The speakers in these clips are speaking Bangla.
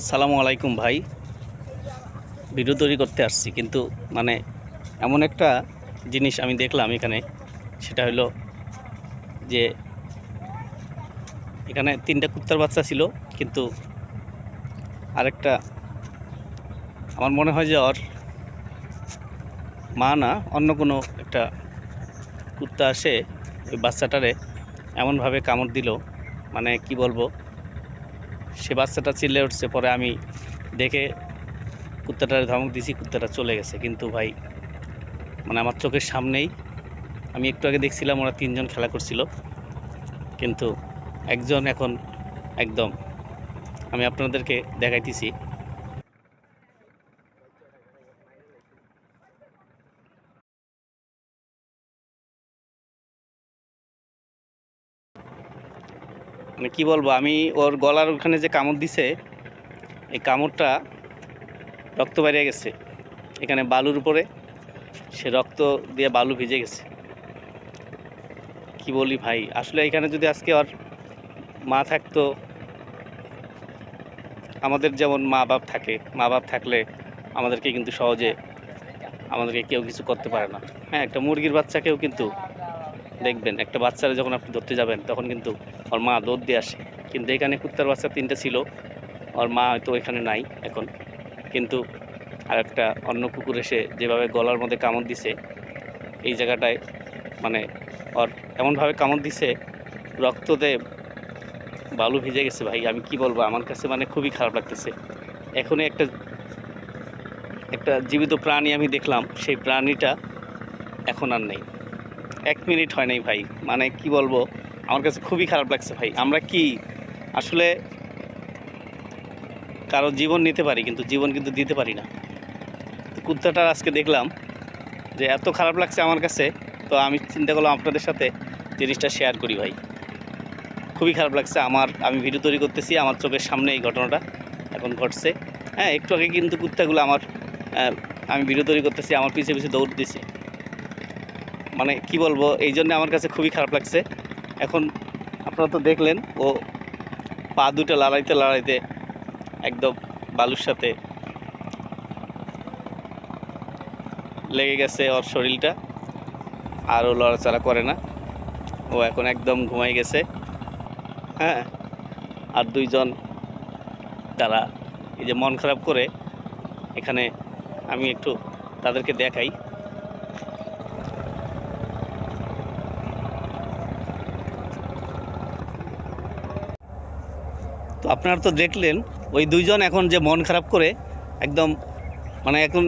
আসসালামু আলাইকুম ভাই। ভিডিও তৈরি করতে আসছি, কিন্তু মানে এমন একটা জিনিস আমি দেখলাম এখানে। সেটা হলো যে এখানে 3টা কুত্তার বাচ্চা ছিল, কিন্তু আরেকটা আমার মনে হয় যে ওর মা না, অন্য কোনো একটা কুত্তা আসে ওই বাচ্চাটারে এমনভাবে কামড় দিল, মানে কি বলবো, সে বাচ্চাটা চিল্লে উঠছে। পরে আমি দেখে কুত্তাটারে ধমক দিছি, কুত্তাটা চলে গেছে। কিন্তু ভাই মানে আমার চোখের সামনেই, আমি একটু আগে দেখছিলাম ওরা 3জন খেলা করছিল, কিন্তু একজন এখন একদম, আমি আপনাদেরকে দেখাইতেছি। মানে কি বলবো, আমি ওর গলার ওখানে যে কামড় দিছে, এই কামড়টা রক্ত বেরিয়ে গেছে এখানে বালুর উপরে, সে রক্ত দিয়ে বালু ভিজে গেছে। কি বলি ভাই, আসলে এখানে যদি আজকে ওর মা থাকতো, আমাদের যেমন মা বাপ থাকে, মা বাপ থাকলে আমাদেরকে কিন্তু সহজে আমাদেরকে কেউ কিছু করতে পারে না। হ্যাঁ, একটা মুরগির বাচ্চাকেও কিন্তু দেখবেন, একটা বাচ্চারা যখন আপনি ধরতে যাবেন তখন কিন্তু ওর মা দৌড় দিয়ে আসে। কিন্তু এখানে কুত্তার বাচ্চা 3টা ছিল, ওর মা হয়তো এখানে নাই এখন, কিন্তু আর একটা অন্য কুকুর এসে যেভাবে গলার মধ্যে কামড় দিছে এই জায়গাটায়, মানে ওর এমনভাবে কামড় দিছে রক্ততে বালু ভিজে গেছে। ভাই আমি কি বলবো, আমার কাছে মানে খুবই খারাপ লাগতেছে। এখনই একটা একটা জীবিত প্রাণী আমি দেখলাম, সেই প্রাণীটা এখন আর নেই। 1 মিনিট হয় নাই ভাই, মানে কি বলবো, আমার কাছে খুবই খারাপ লাগছে ভাই। আমরা কি আসলে কারো জীবন নিতে পারি, কিন্তু জীবন কিন্তু দিতে পারি না। কুত্তাটার আজকে দেখলাম যে এত খারাপ লাগছে আমার কাছে, তো আমি চিন্তা করলাম আপনাদের সাথে জিনিসটা শেয়ার করি ভাই। খুবই খারাপ লাগছে আমার, আমি ভিডিও তৈরি করতেছি, আমার চোখের সামনে এই ঘটনাটা এখন ঘটছে। হ্যাঁ, একটু আগে কিন্তু কুত্তাগুলো আমার, আমি ভিডিও তৈরি করতেছি, আমার পিছে পিছে দৌড় দিছে। মানে কি বলবো, এই জন্য আমার কাছে খুবই খারাপ লাগছে। এখন আপনারা তো দেখলেন, ও পা দুটো লড়াইতে লড়াইতে একদম বালুর সাথে লেগে গেছে ওর শরীরটা, আর ও লড়াচড়া করে না, ও এখন একদম ঘুমাই গেছে। হ্যাঁ, আর 2জন তারা এই যে মন খারাপ করে এখানে, আমি একটু তাদেরকে দেখাই। তো আপনারা তো দেখলেন, ওই 2জন এখন যে মন খারাপ করে একদম, মানে এখন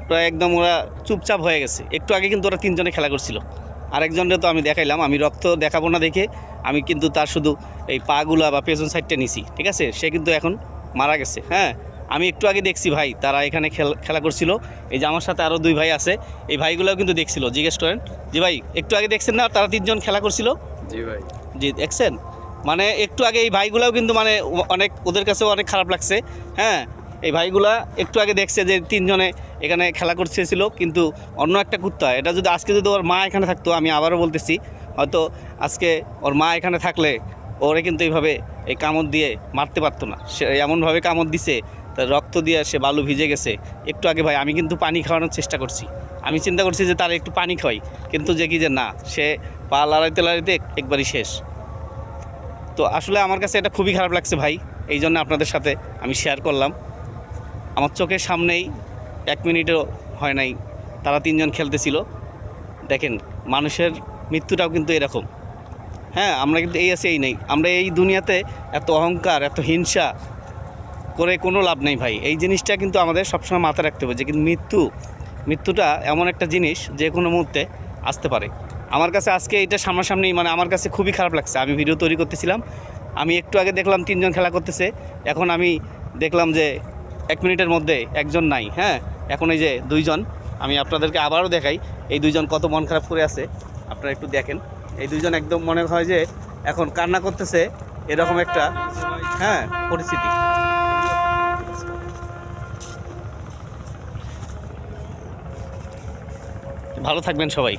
প্রায় একদম ওরা চুপচাপ হয়ে গেছে। একটু আগে কিন্তু ওরা 3জনে খেলা করছিল, আরেকজনকে তো আমি দেখাইলাম, আমি রক্ত দেখাবো না দেখে আমি কিন্তু তার শুধু এই পাগুলা বা পেছন সাইডটা নিছি, ঠিক আছে। সে কিন্তু এখন মারা গেছে। হ্যাঁ, আমি একটু আগে দেখছি ভাই, তারা এখানে খেলা করছিল। এই যে আমার সাথে আরও 2 ভাই আছে, এই ভাইগুলোও কিন্তু দেখছিল। জিজ্ঞেস করেন, জি ভাই একটু আগে দেখছেন না তারা 3জন খেলা করছিল? জি ভাই। জি দেখছেন। মানে একটু আগে এই ভাইগুলাও কিন্তু মানে অনেক, ওদের কাছেও অনেক খারাপ লাগছে। হ্যাঁ, এই ভাইগুলা একটু আগে দেখছে যে 3জনে এখানে খেলা করতেছিল, কিন্তু অন্য একটা কুত্তা, এটা যদি আজকে যদি ওর মা এখানে থাকতো, আমি আবারও বলতেছি, হয়তো আজকে ওর মা এখানে থাকলে ওরে কিন্তু এইভাবে এই কামড় দিয়ে মারতে পারতো না। সে এমনভাবে কামড় দিছে, তার রক্ত দিয়ে সে বালু ভিজে গেছে। একটু আগে ভাই আমি কিন্তু পানি খাওয়ানোর চেষ্টা করছি, আমি চিন্তা করছি যে তার একটু পানি খাওয়াই, কিন্তু যে কি যে না, সে পা লড়াইতে লড়াইতে একবারই শেষ। তো আসলে আমার কাছে এটা খুবই খারাপ লাগছে ভাই, এই জন্য আপনাদের সাথে আমি শেয়ার করলাম। আমার চোখের সামনেই 1 মিনিটও হয় নাই তারা 3জন খেলতেছিল। দেখেন, মানুষের মৃত্যুটাও কিন্তু এরকম। হ্যাঁ, আমরা কিন্তু এই আছে এই নেই, আমরা এই দুনিয়াতে এত অহংকার, এত হিংসা করে কোনো লাভ নেই ভাই। এই জিনিসটা কিন্তু আমাদের সবসময় মাথায় রাখতে হবে যে কিন্তু মৃত্যুটা এমন একটা জিনিস যে কোনো মুহূর্তে আসতে পারে। আমার কাছে আজকে এটা সামনাসামনি, মানে আমার কাছে খুবই খারাপ লাগছে। আমি ভিডিও তৈরি করতেছিলাম, আমি একটু আগে দেখলাম 3জন খেলা করতেছে, এখন আমি দেখলাম যে 1 মিনিটের মধ্যে একজন নাই। হ্যাঁ, এখন এই যে 2জন, আমি আপনাদেরকে আবারও দেখাই এই 2জন কত মন খারাপ করে আছে, আপনারা একটু দেখেন। এই 2জন একদম মনে হয় যে এখন কান্না করতেছে, এরকম একটা হ্যাঁ পরিস্থিতি। ভালো থাকবেন সবাই।